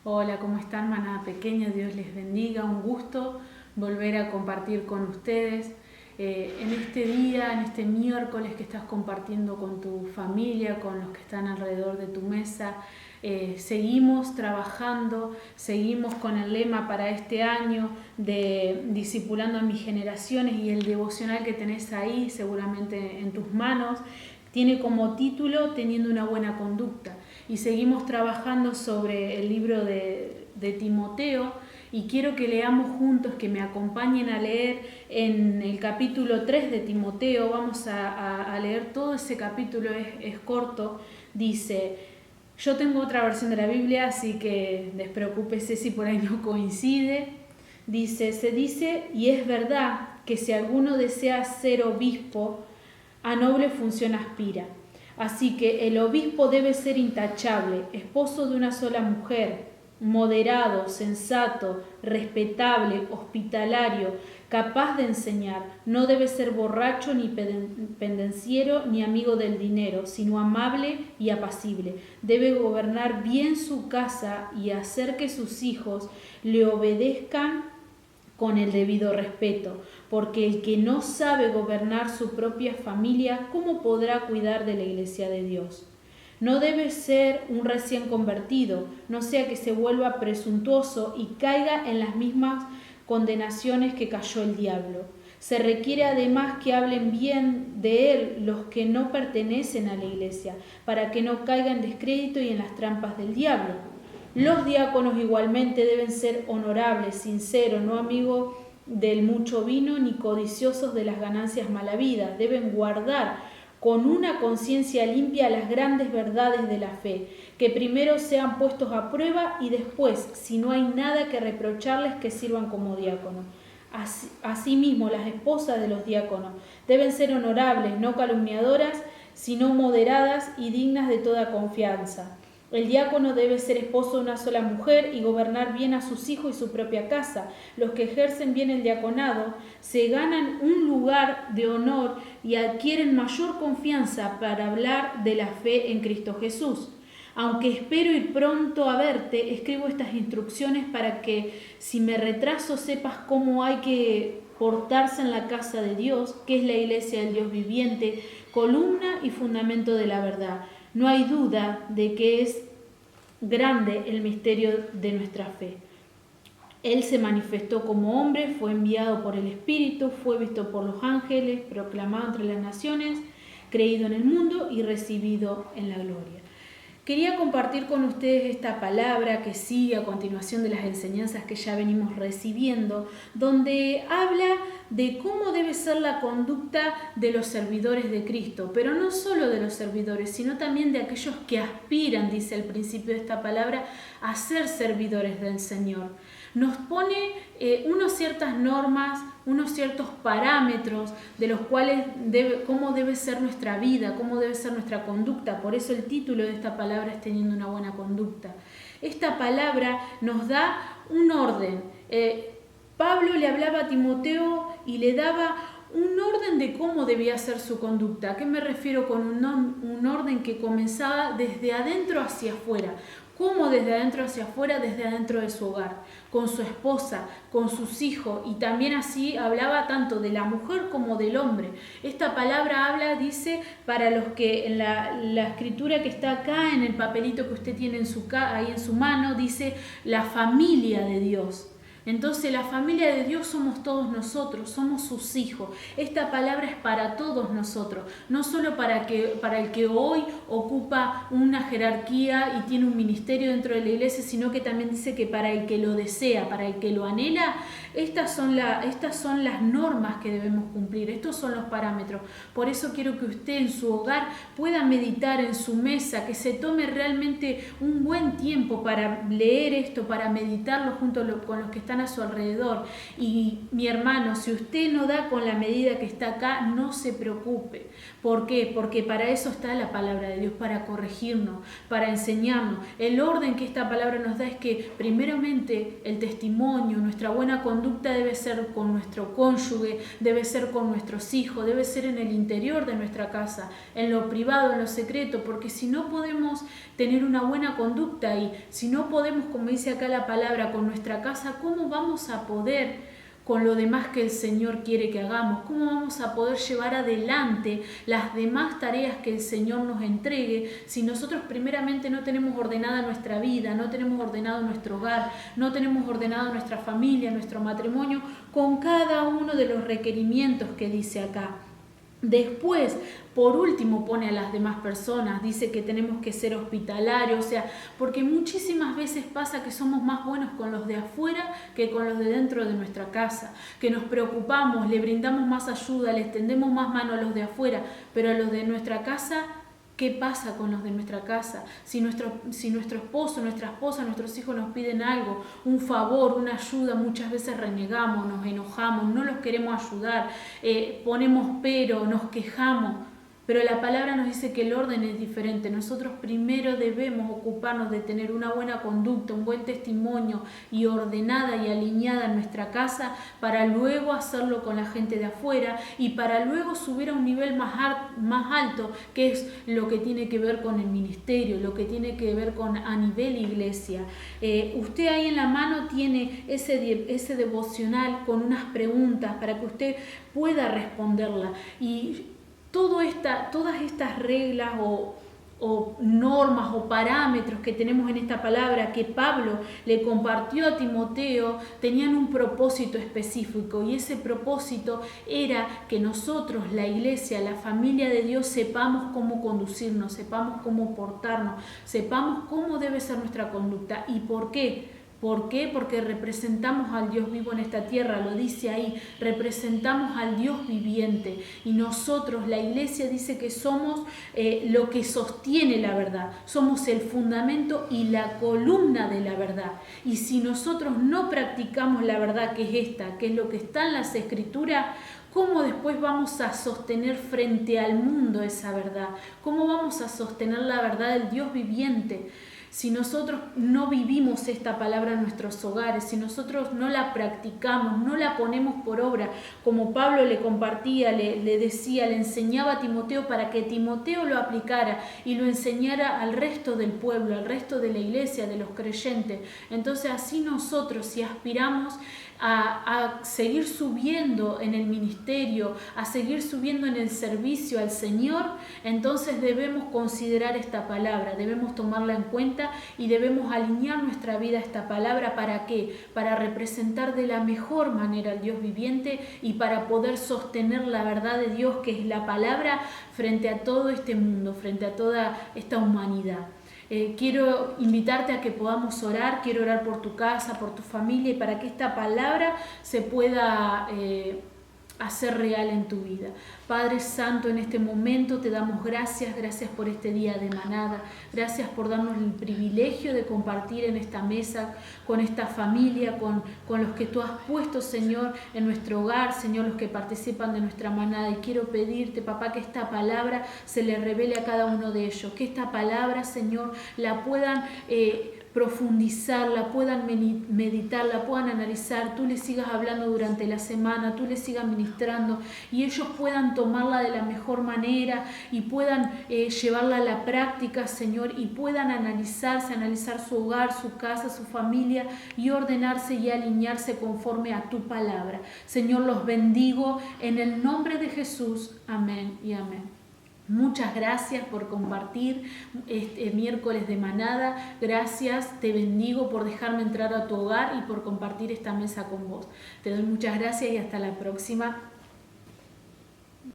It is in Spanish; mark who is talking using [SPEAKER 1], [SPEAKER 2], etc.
[SPEAKER 1] Hola, ¿cómo están, manada pequeña? Dios les bendiga, un gusto volver a compartir con ustedes en este día, en este miércoles que estás compartiendo con tu familia, con los que están alrededor de tu mesa. Seguimos trabajando, seguimos con el lema para este año de Discipulando a mis generaciones, y el devocional que tenés ahí seguramente en tus manos tiene como título Teniendo una buena conducta. Y seguimos trabajando sobre el libro de Timoteo, y quiero que leamos juntos, que me acompañen a leer en el capítulo 3 de Timoteo. Vamos a leer todo ese capítulo, es corto. Dice, yo tengo otra versión de la Biblia, así que despreocúpese si por ahí no coincide. Dice, se dice, y es verdad, que si alguno desea ser obispo, a noble función aspira. Así que el obispo debe ser intachable, esposo de una sola mujer, moderado, sensato, respetable, hospitalario, capaz de enseñar. No debe ser borracho ni pendenciero ni amigo del dinero, sino amable y apacible. Debe gobernar bien su casa y hacer que sus hijos le obedezcan con el debido respeto, porque el que no sabe gobernar su propia familia, ¿cómo podrá cuidar de la iglesia de Dios? No debe ser un recién convertido, no sea que se vuelva presuntuoso y caiga en las mismas condenaciones que cayó el diablo. Se requiere además que hablen bien de él los que no pertenecen a la iglesia, para que no caiga en descrédito y en las trampas del diablo. Los diáconos igualmente deben ser honorables, sinceros, no amigos del mucho vino ni codiciosos de las ganancias malavidas. Deben guardar con una conciencia limpia las grandes verdades de la fe, que primero sean puestos a prueba y después, si no hay nada que reprocharles, que sirvan como diáconos. Asimismo, las esposas de los diáconos deben ser honorables, no calumniadoras, sino moderadas y dignas de toda confianza. El diácono debe ser esposo de una sola mujer y gobernar bien a sus hijos y su propia casa. Los que ejercen bien el diaconado se ganan un lugar de honor y adquieren mayor confianza para hablar de la fe en Cristo Jesús. Aunque espero ir pronto a verte, escribo estas instrucciones para que, si me retraso, sepas cómo hay que portarse en la casa de Dios, que es la iglesia del Dios viviente, columna y fundamento de la verdad. No hay duda de que es grande el misterio de nuestra fe. Él se manifestó como hombre, fue enviado por el Espíritu, fue visto por los ángeles, proclamado entre las naciones, creído en el mundo y recibido en la gloria. Quería compartir con ustedes esta palabra que sigue a continuación de las enseñanzas que ya venimos recibiendo, donde habla de cómo debe ser la conducta de los servidores de Cristo, pero no solo de los servidores, sino también de aquellos que aspiran, dice al principio de esta palabra, a ser servidores del Señor. Nos pone unas ciertas normas, unos ciertos parámetros de los cuales cómo debe ser nuestra vida, cómo debe ser nuestra conducta. Por eso el título de esta palabra es Teniendo una buena conducta. Esta palabra nos da un orden. Pablo le hablaba a Timoteo y le daba un orden de cómo debía ser su conducta. ¿A qué me refiero con un orden que comenzaba desde adentro hacia afuera? ¿Cómo desde adentro hacia afuera? Desde adentro de su hogar, con su esposa, con sus hijos, y también así hablaba tanto de la mujer como del hombre. Esta palabra habla, dice, para los que en la escritura que está acá, en el papelito que usted tiene ahí en su mano, dice la familia de Dios. Entonces la familia de Dios somos todos nosotros, somos sus hijos. Esta palabra es para todos nosotros, no solo para el que hoy ocupa una jerarquía y tiene un ministerio dentro de la iglesia, sino que también dice que para el que lo desea, para el que lo anhela. Estas son las normas que debemos cumplir, estos son los parámetros. Por eso quiero que usted en su hogar pueda meditar en su mesa, que se tome realmente un buen tiempo para leer esto, para meditarlo junto con los que están a su alrededor. Y mi hermano, si usted no da con la medida que está acá, no se preocupe. ¿Por qué? Porque para eso está la palabra de Dios, para corregirnos, para enseñarnos. El orden que esta palabra nos da es que primeramente el testimonio, nuestra buena conducta debe ser con nuestro cónyuge, debe ser con nuestros hijos, debe ser en el interior de nuestra casa, en lo privado, en lo secreto, porque si no podemos tener una buena conducta. Y si no podemos, como dice acá la palabra, con nuestra casa, ¿cómo vamos a poder con lo demás que el Señor quiere que hagamos? ¿Cómo vamos a poder llevar adelante las demás tareas que el Señor nos entregue si nosotros primeramente no tenemos ordenada nuestra vida, no tenemos ordenado nuestro hogar, no tenemos ordenado nuestra familia, nuestro matrimonio, con cada uno de los requerimientos que dice acá? Después, por último, pone a las demás personas, dice que tenemos que ser hospitalarios, o sea, porque muchísimas veces pasa que somos más buenos con los de afuera que con los de dentro de nuestra casa, que nos preocupamos, le brindamos más ayuda, le extendemos más mano a los de afuera, pero a los de nuestra casa, ¿qué pasa con los de nuestra casa? Si nuestro esposo, nuestra esposa, nuestros hijos nos piden algo, un favor, una ayuda, muchas veces renegamos, nos enojamos, no los queremos ayudar, ponemos pero, nos quejamos. Pero la palabra nos dice que el orden es diferente. Nosotros primero debemos ocuparnos de tener una buena conducta, un buen testimonio y ordenada y alineada en nuestra casa, para luego hacerlo con la gente de afuera y para luego subir a un nivel más alto, que es lo que tiene que ver con el ministerio, lo que tiene que ver con a nivel iglesia. Usted ahí en la mano tiene ese devocional con unas preguntas para que usted pueda responderla. Y todas estas reglas o normas o parámetros que tenemos en esta palabra que Pablo le compartió a Timoteo tenían un propósito específico, y ese propósito era que nosotros, la iglesia, la familia de Dios, sepamos cómo conducirnos, sepamos cómo portarnos, sepamos cómo debe ser nuestra conducta. ¿Y por qué? ¿Por qué? Porque representamos al Dios vivo en esta tierra, lo dice ahí, representamos al Dios viviente, y nosotros, la iglesia, dice que somos lo que sostiene la verdad, somos el fundamento y la columna de la verdad. Y si nosotros no practicamos la verdad, que es esta, que es lo que está en las Escrituras, ¿cómo después vamos a sostener frente al mundo esa verdad? ¿Cómo vamos a sostener la verdad del Dios viviente? Si nosotros no vivimos esta palabra en nuestros hogares, si nosotros no la practicamos, no la ponemos por obra, como Pablo le compartía, le decía, le enseñaba a Timoteo para que Timoteo lo aplicara y lo enseñara al resto del pueblo, al resto de la iglesia, de los creyentes. Entonces así nosotros, si aspiramos a seguir subiendo en el ministerio, a seguir subiendo en el servicio al Señor, entonces debemos considerar esta palabra, debemos tomarla en cuenta y debemos alinear nuestra vida a esta palabra. ¿Para qué? Para representar de la mejor manera al Dios viviente y para poder sostener la verdad de Dios, que es la palabra, frente a todo este mundo, frente a toda esta humanidad. Quiero invitarte a que podamos orar, quiero orar por tu casa, por tu familia, y para que esta palabra se pueda hacer real en tu vida. Padre Santo, en este momento te damos gracias por este día de manada, gracias por darnos el privilegio de compartir en esta mesa con esta familia, con los que tú has puesto, Señor, en nuestro hogar, Señor, los que participan de nuestra manada. Y quiero pedirte, papá, que esta palabra se le revele a cada uno de ellos, que esta palabra, Señor, la puedan profundizar, la puedan meditar, la puedan analizar, tú les sigas hablando durante la semana, tú les sigas ministrando, y ellos puedan tomarla de la mejor manera y puedan llevarla a la práctica, Señor, y puedan analizar su hogar, su casa, su familia, y ordenarse y alinearse conforme a tu palabra. Señor, los bendigo en el nombre de Jesús. Amén y amén. Muchas gracias por compartir este miércoles de manada. Gracias, te bendigo por dejarme entrar a tu hogar y por compartir esta mesa con vos. Te doy muchas gracias y hasta la próxima.